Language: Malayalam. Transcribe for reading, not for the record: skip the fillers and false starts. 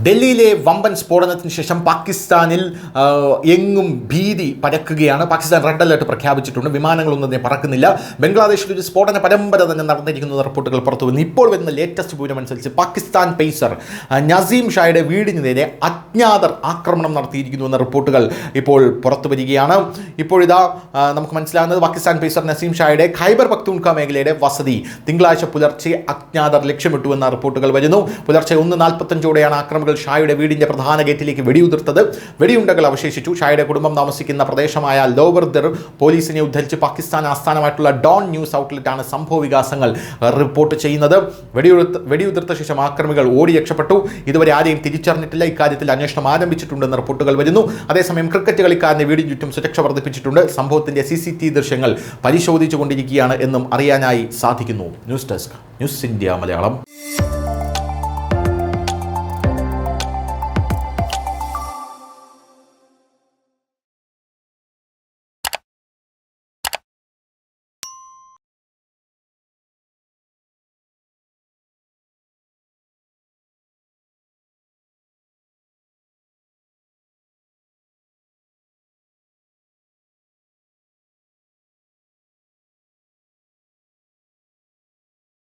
ഡൽഹിയിലെ വമ്പൻ സ്ഫോടനത്തിന് ശേഷം പാകിസ്ഥാനിൽ എങ്ങും ഭീതി പരക്കുകയാണ്. പാകിസ്ഥാൻ റെഡ് അലർട്ട് പ്രഖ്യാപിച്ചിട്ടുണ്ട്. വിമാനങ്ങളൊന്നും തന്നെ പറക്കുന്നില്ല. ബംഗ്ലാദേശിൽ ഒരു സ്ഫോടന പരമ്പര തന്നെ നടന്നിരിക്കുന്ന റിപ്പോർട്ടുകൾ പുറത്തു വന്നു. ഇപ്പോൾ വരുന്ന ലേറ്റസ്റ്റ് വിവരമനുസരിച്ച് പാകിസ്ഥാൻ പേസർ നസീം ഷായുടെ വീടിന് നേരെ അജ്ഞാതർ ആക്രമണം നടത്തിയിരിക്കുന്നു എന്ന റിപ്പോർട്ടുകൾ ഇപ്പോൾ പുറത്തു വരികയാണ്. ഇപ്പോഴിതാ നമുക്ക് മനസ്സിലാകുന്നത് പാകിസ്ഥാൻ പേസർ നസീം ഷായുടെ ഖൈബർ പഖ്തൂൺഖ്വ മേഖലയുടെ വസതി തിങ്കളാഴ്ച പുലർച്ചെ അജ്ഞാതർ ലക്ഷ്യമിട്ടു എന്ന റിപ്പോർട്ടുകൾ വരുന്നു. പുലർച്ചെ 1:45 ആക്രമണം ഷായുടെ വീടിന്റെ പ്രധാന ഗേറ്റിലേക്ക് വെടിയുതിർത്തത്. വെടിയുണ്ടകൾ അവശേഷിച്ചു. ഷായുടെ കുടുംബം താമസിക്കുന്ന പ്രദേശമായ ലോവർ ദിർ പോലീസിനെ ഉദ്ധരിച്ച് പാകിസ്ഥാൻ ആസ്ഥാനമായിട്ടുള്ള ഡോൺ ന്യൂസ് ഔട്ട്ലെറ്റാണ് സംഭവ വികാസങ്ങൾ റിപ്പോർട്ട് ചെയ്യുന്നത്. വെടിയുതിർത്ത ശേഷം ആക്രമികൾ ഓടി രക്ഷപ്പെട്ടു. ഇതുവരെ ആരെയും തിരിച്ചറിഞ്ഞിട്ടില്ല. ഇക്കാര്യത്തിൽ അന്വേഷണം ആരംഭിച്ചിട്ടുണ്ടെന്ന് റിപ്പോർട്ടുകൾ വരുന്നു. അതേസമയം ക്രിക്കറ്റ് കളിക്കാരന്റെ വീടിന് ചുറ്റും സുരക്ഷ വർദ്ധിപ്പിച്ചിട്ടുണ്ട്. സംഭവത്തിന്റെ CCTV ദൃശ്യങ്ങൾ പരിശോധിച്ചുകൊണ്ടിരിക്കുകയാണ് എന്നും അറിയാനായി സാധിക്കുന്നു. News desk, news India Malayalam.